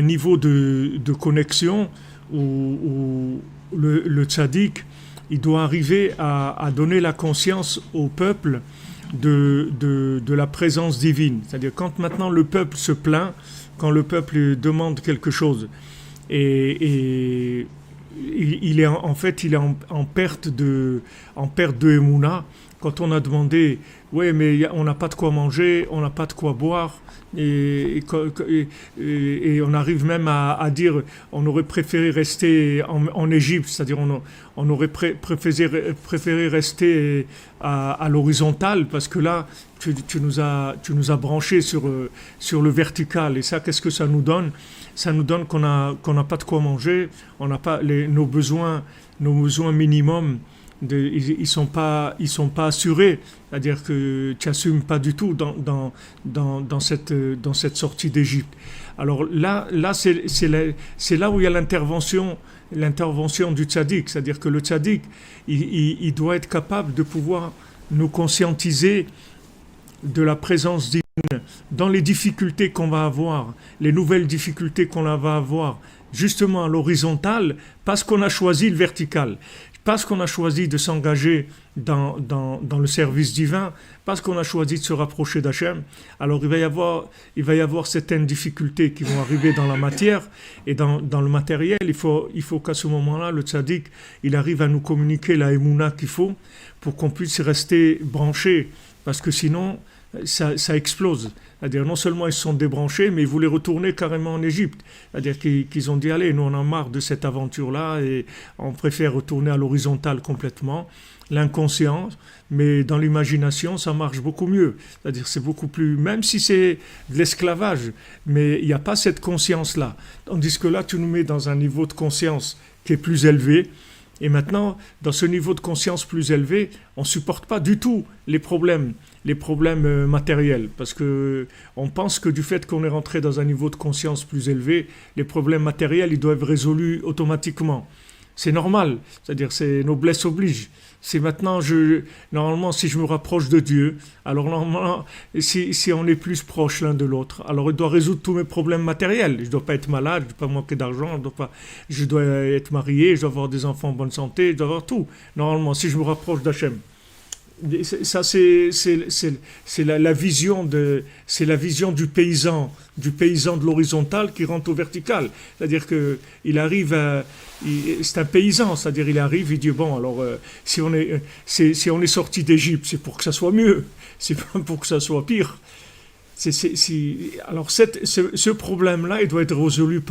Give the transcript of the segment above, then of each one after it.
Niveau de connexion où le tzaddik, il doit arriver à donner la conscience au peuple de la présence divine. C'est-à-dire quand maintenant le peuple se plaint, quand le peuple demande quelque chose, et il est en fait il est en perte de émouna. Quand on a demandé, ouais, mais on n'a pas de quoi manger, on n'a pas de quoi boire, et on arrive même à dire, on aurait préféré rester en Égypte, c'est-à-dire on aurait préféré rester à l'horizontale, parce que là, tu nous as branchés sur le vertical, et ça, qu'est-ce que ça nous donne? Ça nous donne qu'on n'a pas de quoi manger, on n'a pas nos besoins minimums. Ils sont pas assurés, c'est-à-dire que tu n'assumes pas du tout dans cette sortie d'Égypte. Alors là c'est là où il y a l'intervention du tzaddik, c'est-à-dire que le tzaddik il doit être capable de pouvoir nous conscientiser de la présence divine dans les difficultés qu'on va avoir, les nouvelles difficultés qu'on va avoir, justement à l'horizontale, parce qu'on a choisi le vertical, parce qu'on a choisi de s'engager dans le service divin, parce qu'on a choisi de se rapprocher d'Hachem. Alors il va y avoir certaines difficultés qui vont arriver dans la matière et dans le matériel. Il faut qu'à ce moment-là, le tzaddik, il arrive à nous communiquer la émouna qu'il faut pour qu'on puisse rester branché, parce que sinon ça explose. C'est-à-dire non seulement ils se sont débranchés, mais ils voulaient retourner carrément en Égypte. C'est-à-dire qu'ils ont dit, allez, nous on en a marre de cette aventure-là et on préfère retourner à l'horizontale complètement. L'inconscient, mais dans l'imagination, ça marche beaucoup mieux. C'est-à-dire c'est beaucoup plus, même si c'est de l'esclavage, mais il n'y a pas cette conscience-là. Tandis que là, tu nous mets dans un niveau de conscience qui est plus élevé. Et maintenant, dans ce niveau de conscience plus élevé, on ne supporte pas du tout les problèmes matériels. Parce qu'on pense que du fait qu'on est rentré dans un niveau de conscience plus élevé, les problèmes matériels, ils doivent être résolus automatiquement. C'est normal, c'est-à-dire c'est noblesse oblige. C'est maintenant, normalement, si je me rapproche de Dieu, alors normalement, si on est plus proche l'un de l'autre, alors il doit résoudre tous mes problèmes matériels. Je ne dois pas être malade, je ne dois pas manquer d'argent, je dois être marié, je dois avoir des enfants en bonne santé, je dois avoir tout. Normalement, si je me rapproche d'Hachem. Ça, c'est la vision c'est la vision du paysan de l'horizontale qui rentre au vertical. C'est-à-dire que c'est un paysan, c'est-à-dire il arrive, il dit bon alors si on est sorti d'Égypte, c'est pour que ça soit mieux, c'est pas pour que ça soit pire. Alors ce problème-là, il doit être résolu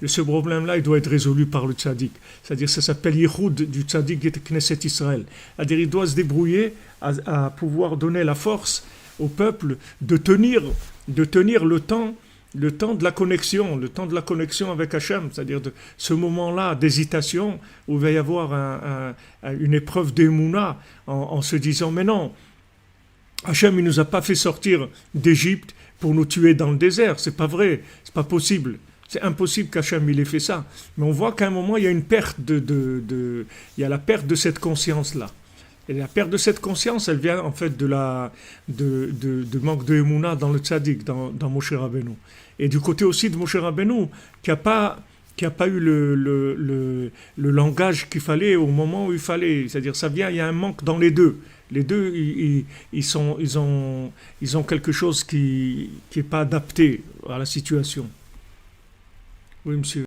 ce problème-là, il doit être résolu par le tzaddik. C'est-à-dire, ça s'appelle Yichud du tzaddik de Knesset Israël. C'est-à-dire, il doit se débrouiller à pouvoir donner la force au peuple de tenir le temps de la connexion avec Hachem, c'est-à-dire de ce moment-là d'hésitation où il va y avoir une épreuve d'émouna en se disant mais non. Hachem, il nous a pas fait sortir d'Égypte pour nous tuer dans le désert. C'est pas vrai. C'est pas possible. C'est impossible qu'Hachem il ait fait ça. Mais on voit qu'à un moment, il y a une perte il y a la perte de cette conscience-là. Et la perte de cette conscience, elle vient en fait de manque de Emouna dans le tzaddik, dans Moshe Rabbeinu. Et du côté aussi de Moshe Rabbeinu, qui a pas eu le langage qu'il fallait au moment où il fallait. C'est-à-dire, il y a un manque dans les deux. Les deux, ils ont quelque chose qui n'est pas adapté à la situation. Oui, monsieur.